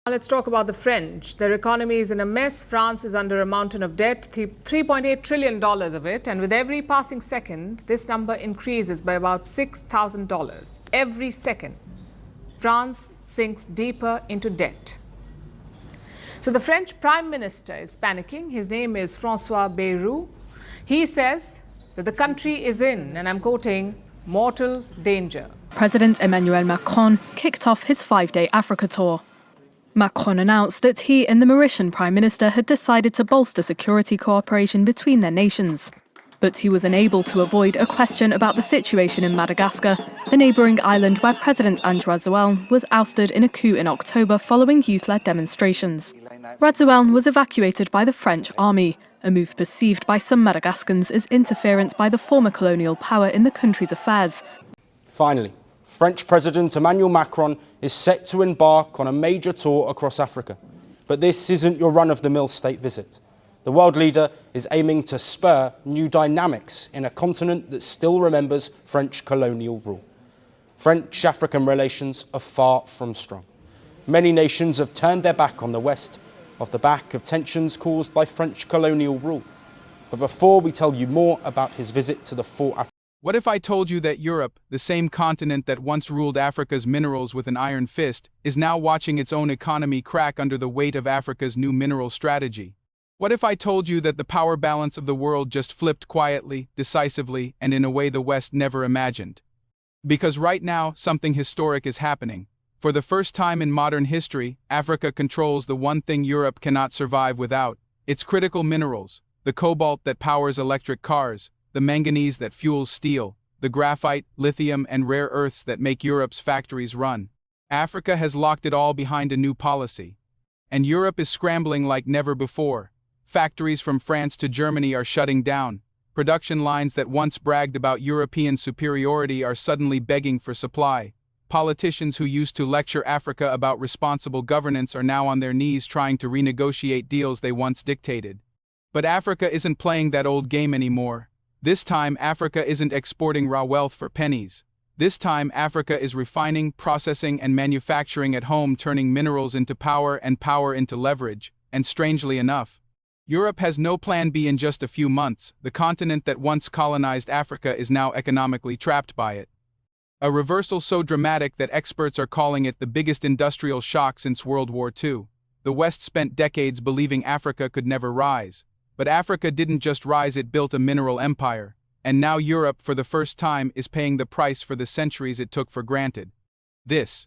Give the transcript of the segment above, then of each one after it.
Let's talk about the French. Their economy is in a mess. France is under a mountain of debt, $3.8 trillion of it. And with every passing second, this number increases by about $6,000. Every second, France sinks deeper into debt. So the French Prime Minister is panicking. His name is François Bayrou. He says that the country is in, and I'm quoting, mortal danger. President Emmanuel Macron kicked off his 5-day Africa tour. Macron announced that he and the Mauritian Prime Minister had decided to bolster security cooperation between their nations. But he was unable to avoid a question about the situation in Madagascar, a neighbouring island where President Ange Razoel was ousted in a coup in October following youth-led demonstrations. Razoel was evacuated by the French army, a move perceived by some Madagascans as interference by the former colonial power in the country's affairs. Finally, French President Emmanuel Macron is set to embark on a major tour across Africa. But this isn't your run-of-the-mill state visit. The world leader is aiming to spur new dynamics in a continent that still remembers French colonial rule. French-African relations are far from strong. Many nations have turned their back on the West off the back of tensions caused by French colonial rule. But before we tell you more about his visit to the four African... What if I told you that Europe, the same continent that once ruled Africa's minerals with an iron fist, is now watching its own economy crack under the weight of Africa's new mineral strategy? What if I told you that the power balance of the world just flipped quietly, decisively, and in a way the West never imagined? Because right now, something historic is happening. For the first time in modern history, Africa controls the one thing Europe cannot survive without: its critical minerals, the cobalt that powers electric cars, the manganese that fuels steel, the graphite, lithium, and rare earths that make Europe's factories run. Africa has locked it all behind a new policy. And Europe is scrambling like never before. Factories from France to Germany are shutting down. Production lines that once bragged about European superiority are suddenly begging for supply. Politicians who used to lecture Africa about responsible governance are now on their knees trying to renegotiate deals they once dictated. But Africa isn't playing that old game anymore. This time, Africa isn't exporting raw wealth for pennies. This time, Africa is refining, processing, and manufacturing at home, turning minerals into power and power into leverage. And strangely enough, Europe has no plan B in just a few months. The continent that once colonized Africa is now economically trapped by it. A reversal so dramatic that experts are calling it the biggest industrial shock since World War II. The West spent decades believing Africa could never rise. But Africa didn't just rise, it built a mineral empire. And now Europe, for the first time, is paying the price for the centuries it took for granted. This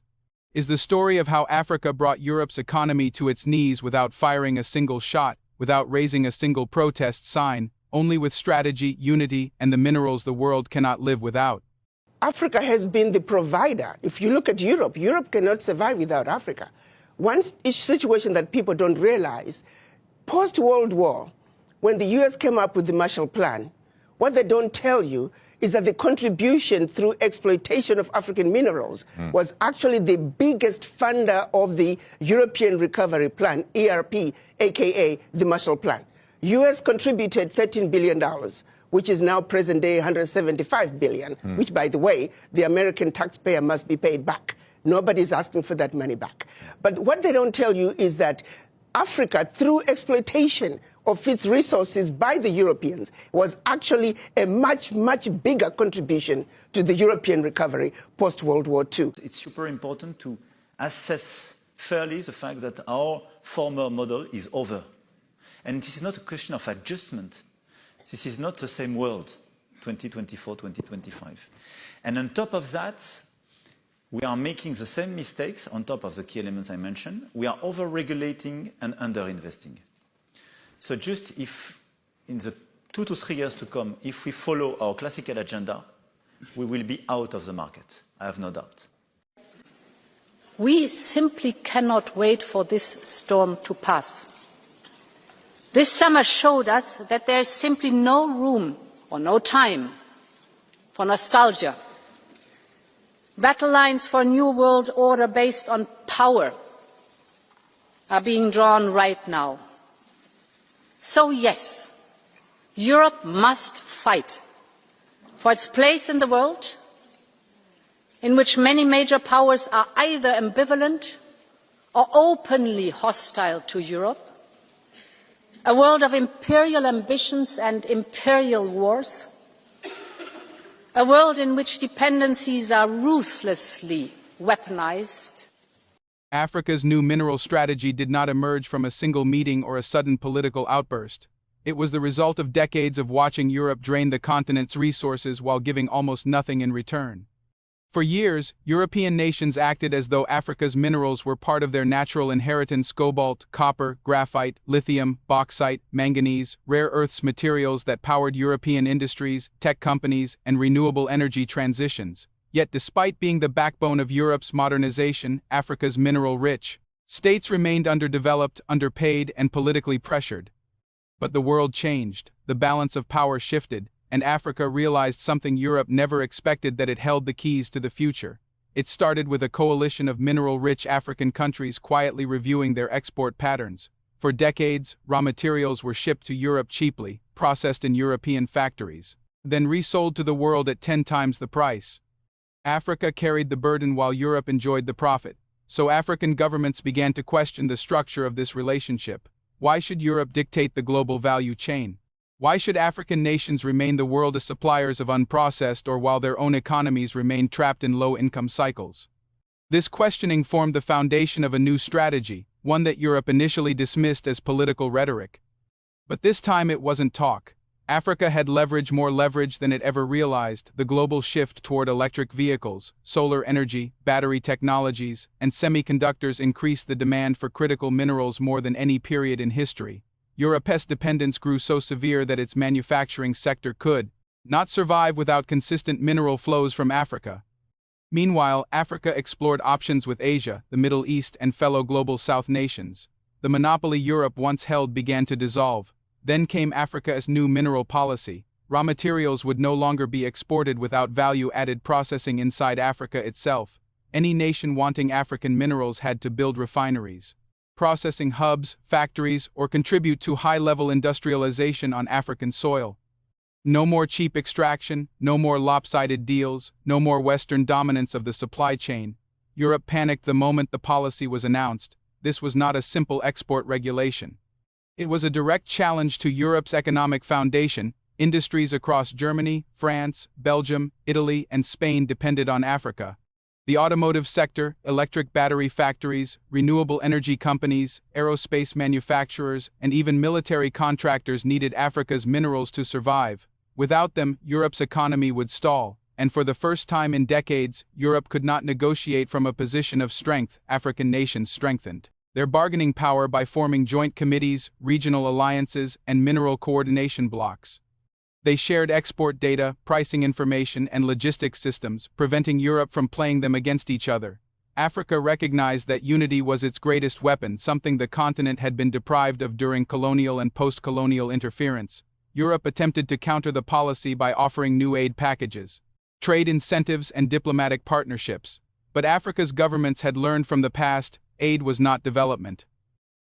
is the story of how Africa brought Europe's economy to its knees without firing a single shot, without raising a single protest sign, only with strategy, unity, and the minerals the world cannot live without. Africa has been the provider. If you look at Europe, Europe cannot survive without Africa. One situation that people don't realize, post-World War, when the US came up with the Marshall Plan, what they don't tell you is that the contribution through exploitation of African minerals was actually the biggest funder of the European Recovery Plan, ERP, aka the Marshall Plan. US contributed $13 billion, which is now present day $175 billion, which, by the way, the American taxpayer must be paid back. Nobody's asking for that money back. But what they don't tell you is that Africa, through exploitation of its resources by the Europeans, was actually a much, much bigger contribution to the European recovery post-World War II. It's super important to assess fairly the fact that our former model is over. And this is not a question of adjustment. This is not the same world, 2024, 2025. And on top of that, we are making the same mistakes on top of the key elements I mentioned. We are over-regulating and under-investing. So just if in the 2 to 3 years to come, if we follow our classical agenda, we will be out of the market. I have no doubt. We simply cannot wait for this storm to pass. This summer showed us that there is simply no room or no time for nostalgia. Battle lines for a new world order based on power are being drawn right now. So yes, Europe must fight for its place in the world, in which many major powers are either ambivalent or openly hostile to Europe, a world of imperial ambitions and imperial wars, a world in which dependencies are ruthlessly weaponized. Africa's new mineral strategy did not emerge from a single meeting or a sudden political outburst. It was the result of decades of watching Europe drain the continent's resources while giving almost nothing in return. For years, European nations acted as though Africa's minerals were part of their natural inheritance: cobalt, copper, graphite, lithium, bauxite, manganese, rare earths, materials that powered European industries, tech companies, and renewable energy transitions. Yet despite being the backbone of Europe's modernization, Africa's mineral-rich states remained underdeveloped, underpaid, and politically pressured. But the world changed, the balance of power shifted, and Africa realized something Europe never expected: that it held the keys to the future. It started with a coalition of mineral-rich African countries quietly reviewing their export patterns. For decades, raw materials were shipped to Europe cheaply, processed in European factories, then resold to the world at 10 times the price. Africa carried the burden while Europe enjoyed the profit. So African governments began to question the structure of this relationship. Why should Europe dictate the global value chain? Why should African nations remain the world as suppliers of unprocessed ore while their own economies remain trapped in low-income cycles? This questioning formed the foundation of a new strategy, one that Europe initially dismissed as political rhetoric. But this time it wasn't talk. Africa had more leverage than it ever realized: the global shift toward electric vehicles, solar energy, battery technologies, and semiconductors increased the demand for critical minerals more than any period in history. Europe's dependence grew so severe that its manufacturing sector could not survive without consistent mineral flows from Africa. Meanwhile, Africa explored options with Asia, the Middle East, and fellow global South nations. The monopoly Europe once held began to dissolve. Then came Africa's new mineral policy. Raw materials would no longer be exported without value-added processing inside Africa itself. Any nation wanting African minerals had to build refineries, processing hubs, factories, or contribute to high-level industrialization on African soil. No more cheap extraction, no more lopsided deals, no more Western dominance of the supply chain. Europe panicked the moment the policy was announced. This was not a simple export regulation. It was a direct challenge to Europe's economic foundation. Industries across Germany, France, Belgium, Italy, and Spain depended on Africa. The automotive sector, electric battery factories, renewable energy companies, aerospace manufacturers, and even military contractors needed Africa's minerals to survive. Without them, Europe's economy would stall, and for the first time in decades, Europe could not negotiate from a position of strength. African nations strengthened their bargaining power by forming joint committees, regional alliances, and mineral coordination blocks. They shared export data, pricing information, and logistics systems, preventing Europe from playing them against each other. Africa recognized that unity was its greatest weapon, something the continent had been deprived of during colonial and post-colonial interference. Europe attempted to counter the policy by offering new aid packages, trade incentives, and diplomatic partnerships. But Africa's governments had learned from the past: aid was not development.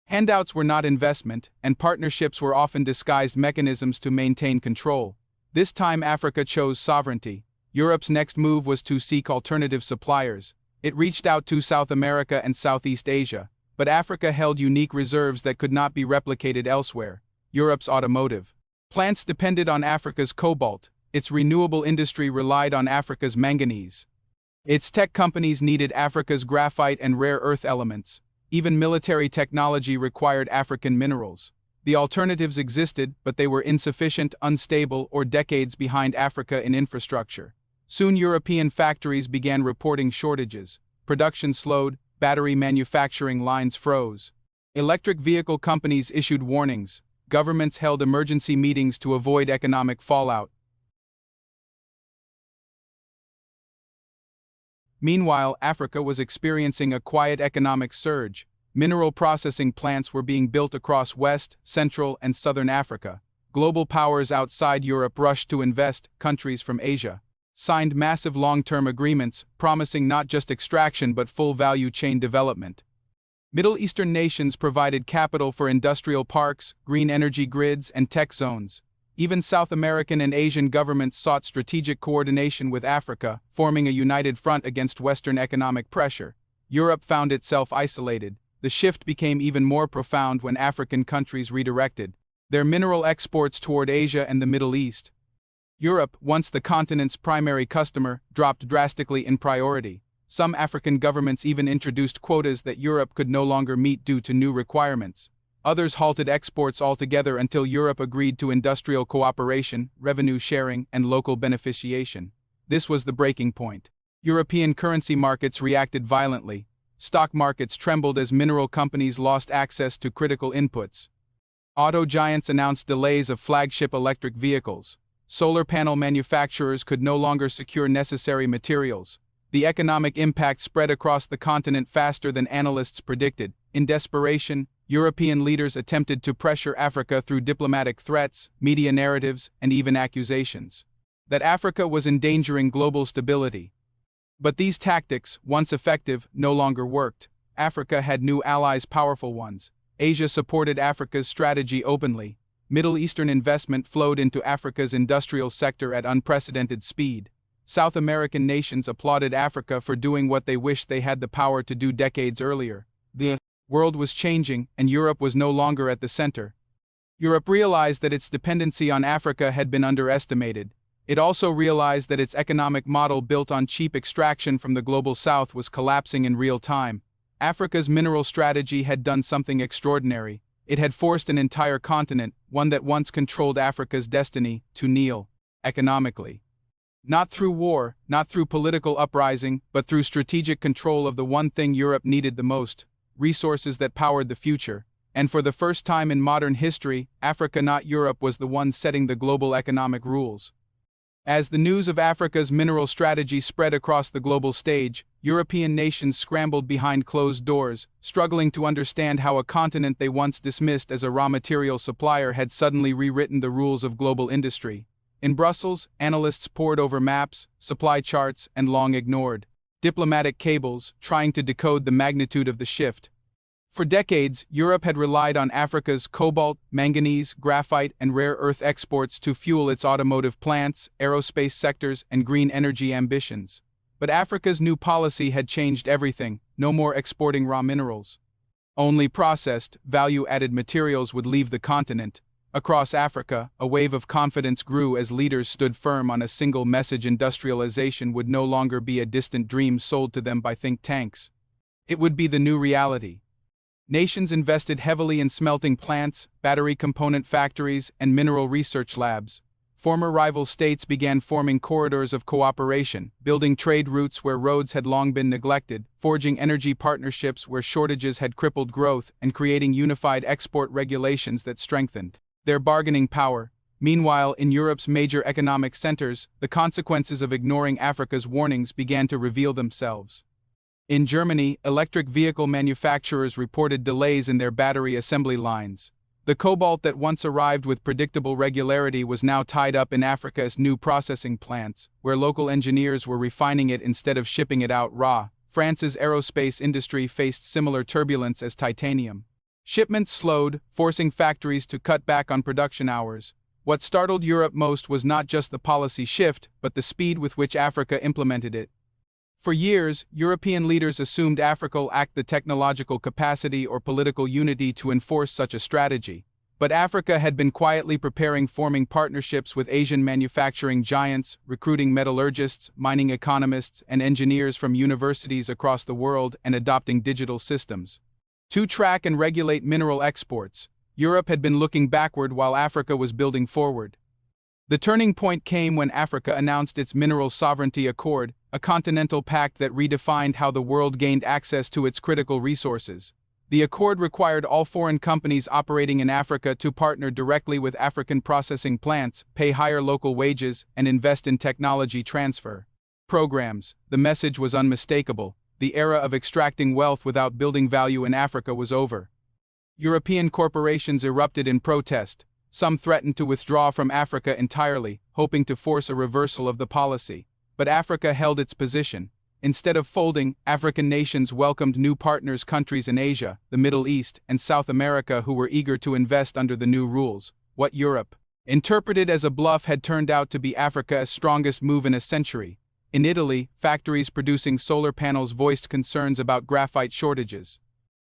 Handouts were not investment, and partnerships were often disguised mechanisms to maintain control. This time Africa chose sovereignty. Europe's next move was to seek alternative suppliers. It reached out to South America and Southeast Asia, but Africa held unique reserves that could not be replicated elsewhere. Europe's automotive plants depended on Africa's cobalt. Its renewable industry relied on Africa's manganese. Its tech companies needed Africa's graphite and rare earth elements. Even military technology required African minerals. The alternatives existed, but they were insufficient, unstable, or decades behind Africa in infrastructure. Soon European factories began reporting shortages. Production slowed, battery manufacturing lines froze. Electric vehicle companies issued warnings. Governments held emergency meetings to avoid economic fallout. Meanwhile, Africa was experiencing a quiet economic surge. Mineral processing plants were being built across West, Central, and Southern Africa. Global powers outside Europe rushed to invest. Countries from Asia signed massive long-term agreements, promising not just extraction but full value chain development. Middle Eastern nations provided capital for industrial parks, green energy grids, and tech zones. Even South American and Asian governments sought strategic coordination with Africa, forming a united front against Western economic pressure. Europe found itself isolated. the shift became even more profound when African countries redirected their mineral exports toward Asia and the Middle East. Europe, once the continent's primary customer, dropped drastically in priority. Some African governments even introduced quotas that Europe could no longer meet due to new requirements. Others halted exports altogether until Europe agreed to industrial cooperation, revenue sharing, and local beneficiation. This was the breaking point. European currency markets reacted violently. Stock markets trembled as mineral companies lost access to critical inputs. Auto giants announced delays of flagship electric vehicles. Solar panel manufacturers could no longer secure necessary materials. The economic impact spread across the continent faster than analysts predicted. In desperation, European leaders attempted to pressure Africa through diplomatic threats, media narratives, and even accusations that Africa was endangering global stability. But these tactics, once effective, no longer worked. Africa had new allies, powerful ones. Asia supported Africa's strategy openly. Middle Eastern investment flowed into Africa's industrial sector at unprecedented speed. South American nations applauded Africa for doing what they wished they had the power to do decades earlier. The world was changing, and Europe was no longer at the center. Europe realized that its dependency on Africa had been underestimated. It also realized that its economic model built on cheap extraction from the global south was collapsing in real time. Africa's mineral strategy had done something extraordinary. It had forced an entire continent, one that once controlled Africa's destiny, to kneel economically. Not through war, not through political uprising, but through strategic control of the one thing Europe needed the most: resources that powered the future. And for the first time in modern history, Africa, not Europe, was the one setting the global economic rules. As the news of Africa's mineral strategy spread across the global stage, European nations scrambled behind closed doors, struggling to understand how a continent they once dismissed as a raw material supplier had suddenly rewritten the rules of global industry. In Brussels, analysts pored over maps, supply charts, and long ignored diplomatic cables, trying to decode the magnitude of the shift. For decades, Europe had relied on Africa's cobalt, manganese, graphite, and rare earth exports to fuel its automotive plants, aerospace sectors, and green energy ambitions. But Africa's new policy had changed everything: no more exporting raw minerals. Only processed, value-added materials would leave the continent. Across Africa, a wave of confidence grew as leaders stood firm on a single message: industrialization would no longer be a distant dream sold to them by think tanks. It would be the new reality. Nations invested heavily in smelting plants, battery component factories, and mineral research labs. Former rival states began forming corridors of cooperation, building trade routes where roads had long been neglected, forging energy partnerships where shortages had crippled growth, and creating unified export regulations that strengthened their bargaining power. Meanwhile, in Europe's major economic centers, the consequences of ignoring Africa's warnings began to reveal themselves. In Germany, electric vehicle manufacturers reported delays in their battery assembly lines. The cobalt that once arrived with predictable regularity was now tied up in Africa's new processing plants, where local engineers were refining it instead of shipping it out raw. France's aerospace industry faced similar turbulence as titanium. Shipments slowed, forcing factories to cut back on production hours. What startled Europe most was not just the policy shift, but the speed with which Africa implemented it. For years, European leaders assumed Africa lacked the technological capacity or political unity to enforce such a strategy. But Africa had been quietly preparing, forming partnerships with Asian manufacturing giants, recruiting metallurgists, mining economists, and engineers from universities across the world, and adopting digital systems to track and regulate mineral exports. Europe had been looking backward while Africa was building forward. The turning point came when Africa announced its Mineral Sovereignty Accord, a continental pact that redefined how the world gained access to its critical resources. The accord required all foreign companies operating in Africa to partner directly with African processing plants, pay higher local wages, and invest in technology transfer programs. The message was unmistakable: the era of extracting wealth without building value in Africa was over. European corporations erupted in protest. Some threatened to withdraw from Africa entirely, hoping to force a reversal of the policy. But Africa held its position. Instead of folding, African nations welcomed new partners, countries in Asia, the Middle East, and South America who were eager to invest under the new rules. What Europe interpreted as a bluff had turned out to be Africa's strongest move in a century. In Italy, factories producing solar panels voiced concerns about graphite shortages.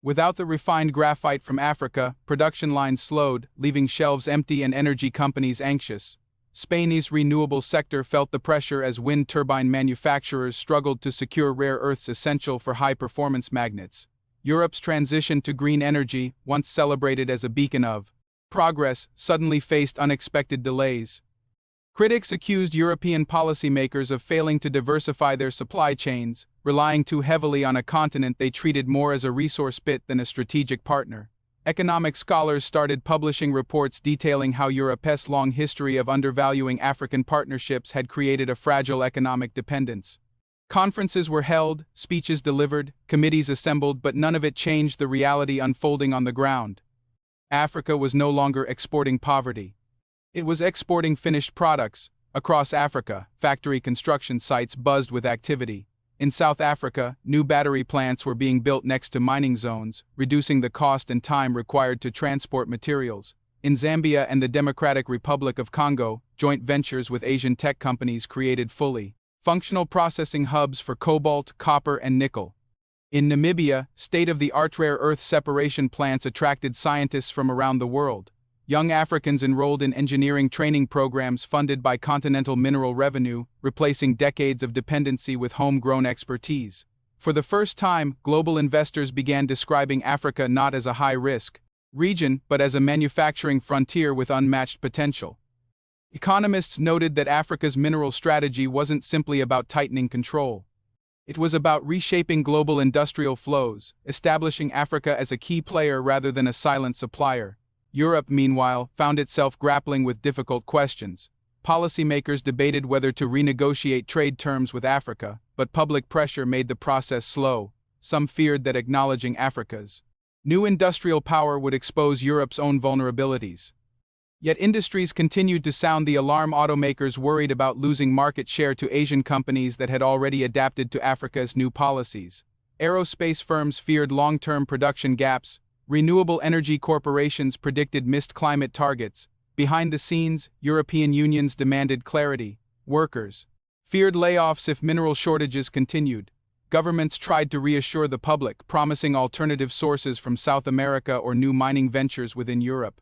Without the refined graphite from Africa, production lines slowed, leaving shelves empty and energy companies anxious. Spain's renewable sector felt the pressure as wind turbine manufacturers struggled to secure rare earths essential for high-performance magnets. Europe's transition to green energy, once celebrated as a beacon of progress, suddenly faced unexpected delays. Critics accused European policymakers of failing to diversify their supply chains, relying too heavily on a continent they treated more as a resource pit than a strategic partner. Economic scholars started publishing reports detailing how Europe's long history of undervaluing African partnerships had created a fragile economic dependence. Conferences were held, speeches delivered, committees assembled, but none of it changed the reality unfolding on the ground. Africa was no longer exporting poverty. It was exporting finished products. Across Africa, factory construction sites buzzed with activity. In South Africa, new battery plants were being built next to mining zones, reducing the cost and time required to transport materials. In Zambia and the Democratic Republic of Congo, joint ventures with Asian tech companies created fully functional processing hubs for cobalt, copper, and nickel. In Namibia, state-of-the-art rare earth separation plants attracted scientists from around the world. Young Africans enrolled in engineering training programs funded by continental mineral revenue, replacing decades of dependency with homegrown expertise. For the first time, global investors began describing Africa not as a high-risk region, but as a manufacturing frontier with unmatched potential. Economists noted that Africa's mineral strategy wasn't simply about tightening control. It was about reshaping global industrial flows, establishing Africa as a key player rather than a silent supplier. Europe, meanwhile, found itself grappling with difficult questions. Policymakers debated whether to renegotiate trade terms with Africa, but public pressure made the process slow. Some feared that acknowledging Africa's new industrial power would expose Europe's own vulnerabilities. Yet industries continued to sound the alarm. Automakers worried about losing market share to Asian companies that had already adapted to Africa's new policies. Aerospace firms feared long-term production gaps. Renewable energy corporations predicted missed climate targets. Behind the scenes, European unions demanded clarity. Workers feared layoffs if mineral shortages continued. Governments tried to reassure the public, promising alternative sources from South America or new mining ventures within Europe.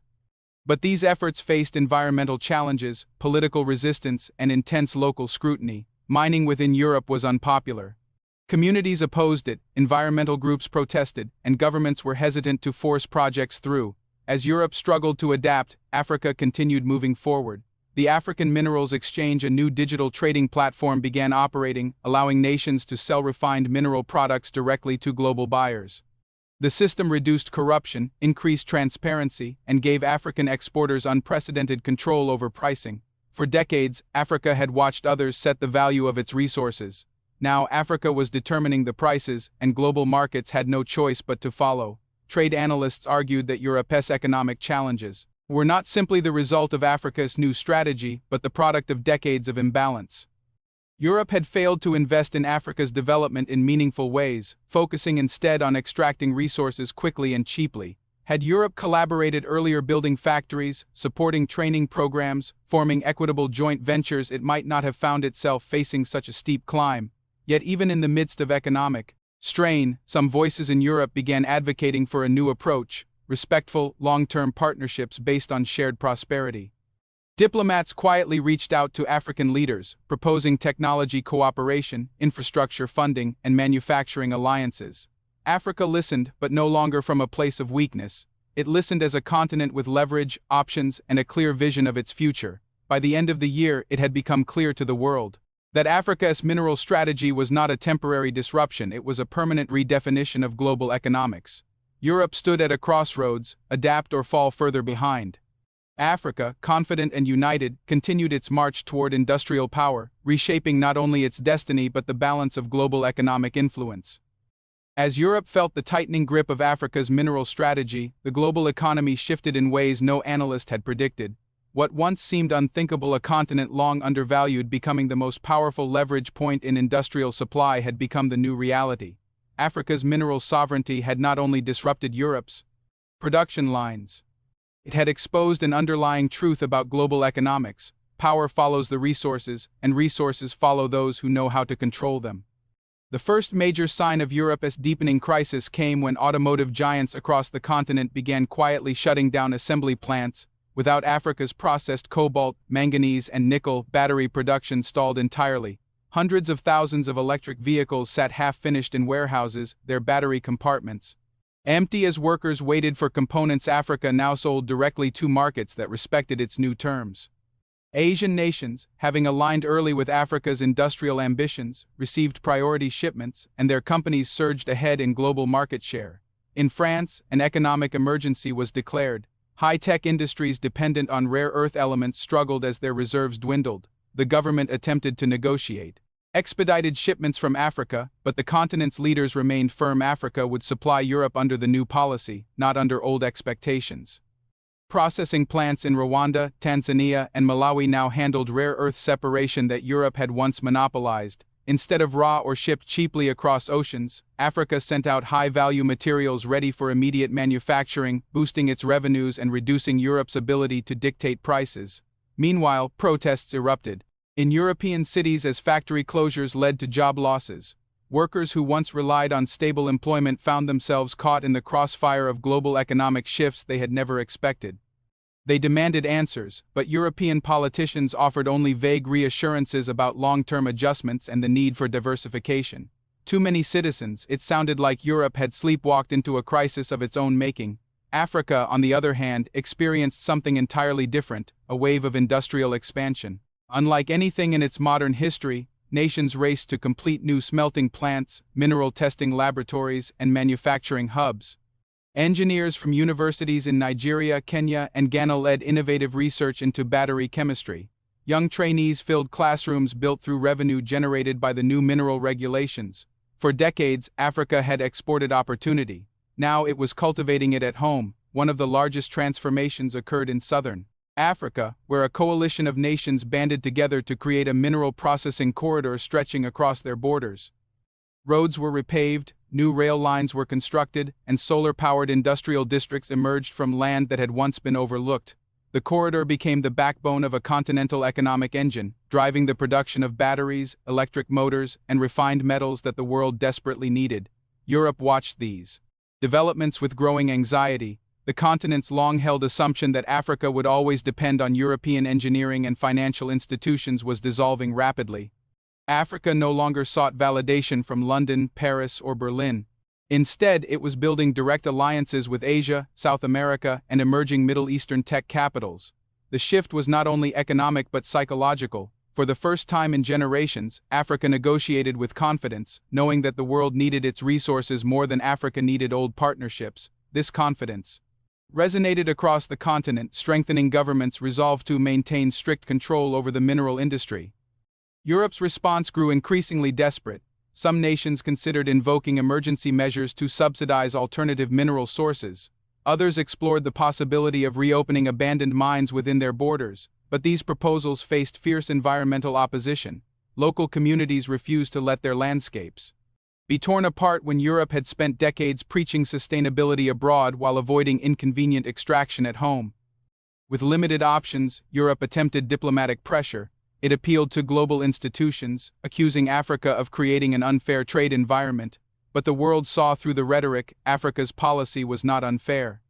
But these efforts faced environmental challenges, political resistance, and intense local scrutiny. Mining within Europe was unpopular. Communities opposed it, environmental groups protested, and governments were hesitant to force projects through. As Europe struggled to adapt, Africa continued moving forward. The African Minerals Exchange, a new digital trading platform, began operating, allowing nations to sell refined mineral products directly to global buyers. The system reduced corruption, increased transparency, and gave African exporters unprecedented control over pricing. For decades, Africa had watched others set the value of its resources. Now Africa was determining the prices, and global markets had no choice but to follow. Trade analysts argued that Europe's economic challenges were not simply the result of Africa's new strategy, but the product of decades of imbalance. Europe had failed to invest in Africa's development in meaningful ways, focusing instead on extracting resources quickly and cheaply. Had Europe collaborated earlier, building factories, supporting training programs, forming equitable joint ventures, it might not have found itself facing such a steep climb. Yet even in the midst of economic strain, some voices in Europe began advocating for a new approach: respectful, long-term partnerships based on shared prosperity. Diplomats quietly reached out to African leaders, proposing technology cooperation, infrastructure funding, and manufacturing alliances. Africa listened, but no longer from a place of weakness. It listened as a continent with leverage, options, and a clear vision of its future. By the end of the year, it had become clear to the world that Africa's mineral strategy was not a temporary disruption, it was a permanent redefinition of global economics. Europe stood at a crossroads: adapt or fall further behind. Africa, confident and united, continued its march toward industrial power, reshaping not only its destiny but the balance of global economic influence. As Europe felt the tightening grip of Africa's mineral strategy, the global economy shifted in ways no analyst had predicted. What once seemed unthinkable, a continent long undervalued becoming the most powerful leverage point in industrial supply, had become the new reality. Africa's mineral sovereignty had not only disrupted Europe's production lines, it had exposed an underlying truth about global economics: power follows the resources, and resources follow those who know how to control them. The first major sign of Europe's deepening crisis came when automotive giants across the continent began quietly shutting down assembly plants. Without Africa's processed cobalt, manganese, and nickel, battery production stalled entirely. Hundreds of thousands of electric vehicles sat half-finished in warehouses, their battery compartments empty as workers waited for components. Africa now sold directly to markets that respected its new terms. Asian nations, having aligned early with Africa's industrial ambitions, received priority shipments, and their companies surged ahead in global market share. In France, an economic emergency was declared. High-tech industries dependent on rare earth elements struggled as their reserves dwindled. The government attempted to negotiate expedited shipments from Africa, but the continent's leaders remained firm. Africa would supply Europe under the new policy, not under old expectations. Processing plants in Rwanda, Tanzania, and Malawi now handled rare earth separation that Europe had once monopolized. Instead of raw or shipped cheaply across oceans, Africa sent out high-value materials ready for immediate manufacturing, boosting its revenues and reducing Europe's ability to dictate prices. Meanwhile, protests erupted in European cities as factory closures led to job losses. Workers who once relied on stable employment found themselves caught in the crossfire of global economic shifts they had never expected. They demanded answers, but European politicians offered only vague reassurances about long-term adjustments and the need for diversification. To many citizens, it sounded like Europe had sleepwalked into a crisis of its own making. Africa, on the other hand, experienced something entirely different, a wave of industrial expansion. Unlike anything in its modern history, nations raced to complete new smelting plants, mineral testing laboratories, and manufacturing hubs. Engineers from universities in Nigeria, Kenya, and Ghana led innovative research into battery chemistry. Young trainees filled classrooms built through revenue generated by the new mineral regulations. For decades, Africa had exported opportunity. Now it was cultivating it at home. One of the largest transformations occurred in southern Africa, where a coalition of nations banded together to create a mineral processing corridor stretching across their borders. Roads were repaved, new rail lines were constructed, and solar-powered industrial districts emerged from land that had once been overlooked. The corridor became the backbone of a continental economic engine, driving the production of batteries, electric motors, and refined metals that the world desperately needed. Europe watched these developments with growing anxiety. The continent's long-held assumption that Africa would always depend on European engineering and financial institutions was dissolving rapidly. Africa no longer sought validation from London, Paris, or Berlin. Instead, it was building direct alliances with Asia, South America, and emerging Middle Eastern tech capitals. The shift was not only economic but psychological. For the first time in generations, Africa negotiated with confidence, knowing that the world needed its resources more than Africa needed old partnerships. This confidence resonated across the continent, strengthening governments resolved to maintain strict control over the mineral industry. Europe's response grew increasingly desperate. Some nations considered invoking emergency measures to subsidize alternative mineral sources. Others explored the possibility of reopening abandoned mines within their borders, but these proposals faced fierce environmental opposition. Local communities refused to let their landscapes be torn apart when Europe had spent decades preaching sustainability abroad while avoiding inconvenient extraction at home. With limited options, Europe attempted diplomatic pressure. It appealed to global institutions, accusing Africa of creating an unfair trade environment. But the world saw through the rhetoric. Africa's policy was not unfair.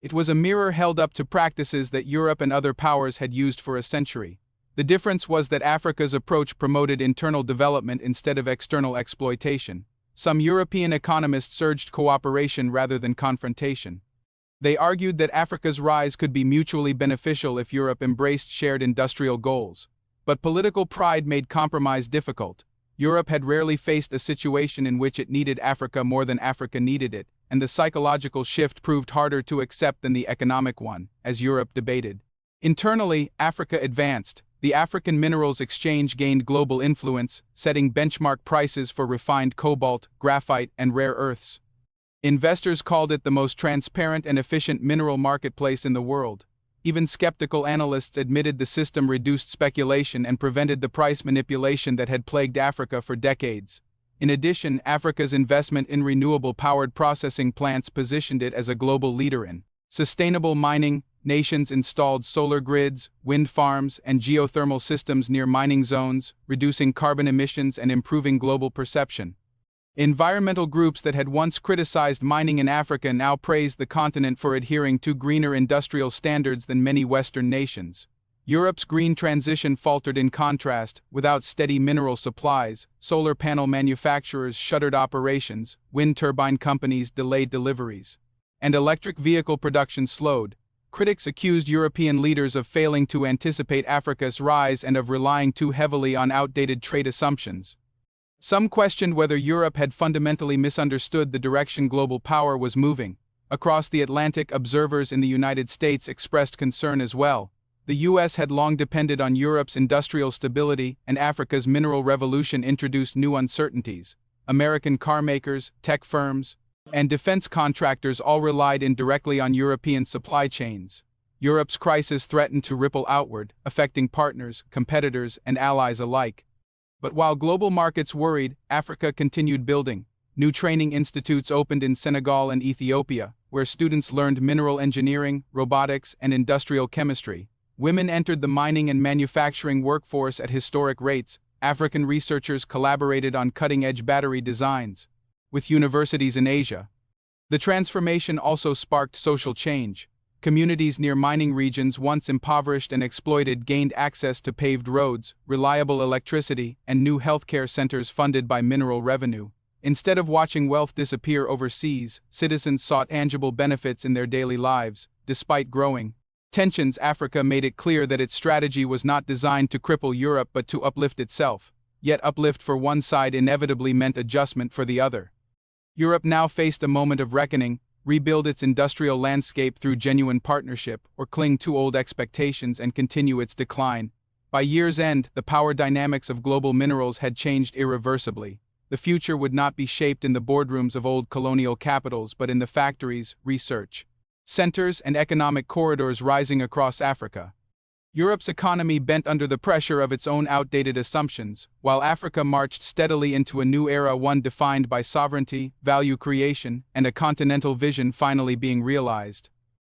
It was a mirror held up to practices that Europe and other powers had used for a century. The difference was that Africa's approach promoted internal development instead of external exploitation. Some European economists urged cooperation rather than confrontation. They argued that Africa's rise could be mutually beneficial if Europe embraced shared industrial goals. But political pride made compromise difficult. Europe had rarely faced a situation in which it needed Africa more than Africa needed it, and the psychological shift proved harder to accept than the economic one, as Europe debated. Internally, Africa advanced. The African Minerals Exchange gained global influence, setting benchmark prices for refined cobalt, graphite, and rare earths. Investors called it the most transparent and efficient mineral marketplace in the world. Even skeptical analysts admitted the system reduced speculation and prevented the price manipulation that had plagued Africa for decades. In addition, Africa's investment in renewable-powered processing plants positioned it as a global leader in sustainable mining. Nations installed solar grids, wind farms, and geothermal systems near mining zones, reducing carbon emissions and improving global perception. Environmental groups that had once criticized mining in Africa now praised the continent for adhering to greener industrial standards than many Western nations. Europe's green transition faltered in contrast. Without steady mineral supplies, solar panel manufacturers shuttered operations, wind turbine companies delayed deliveries, and electric vehicle production slowed. Critics accused European leaders of failing to anticipate Africa's rise and of relying too heavily on outdated trade assumptions. Some questioned whether Europe had fundamentally misunderstood the direction global power was moving. Across the Atlantic, observers in the United States expressed concern as well. The U.S. had long depended on Europe's industrial stability, and Africa's mineral revolution introduced new uncertainties. American car makers, tech firms, and defense contractors all relied indirectly on European supply chains. Europe's crisis threatened to ripple outward, affecting partners, competitors, and allies alike. But while global markets worried, Africa continued building. New training institutes opened in Senegal and Ethiopia, where students learned mineral engineering, robotics, and industrial chemistry. Women entered the mining and manufacturing workforce at historic rates. African researchers collaborated on cutting-edge battery designs. With universities in Asia, the transformation also sparked social change. Communities near mining regions, once impoverished and exploited, gained access to paved roads, reliable electricity, and new healthcare centers funded by mineral revenue. Instead of watching wealth disappear overseas, citizens sought tangible benefits in their daily lives. Despite growing tensions, Africa made it clear that its strategy was not designed to cripple Europe but to uplift itself. Yet uplift for one side inevitably meant adjustment for the other. Europe now faced a moment of reckoning: rebuild its industrial landscape through genuine partnership, or cling to old expectations and continue its decline. By year's end, the power dynamics of global minerals had changed irreversibly. The future would not be shaped in the boardrooms of old colonial capitals but in the factories, research centers, and economic corridors rising across Africa. Europe's economy bent under the pressure of its own outdated assumptions, while Africa marched steadily into a new era, one defined by sovereignty, value creation, and a continental vision finally being realized.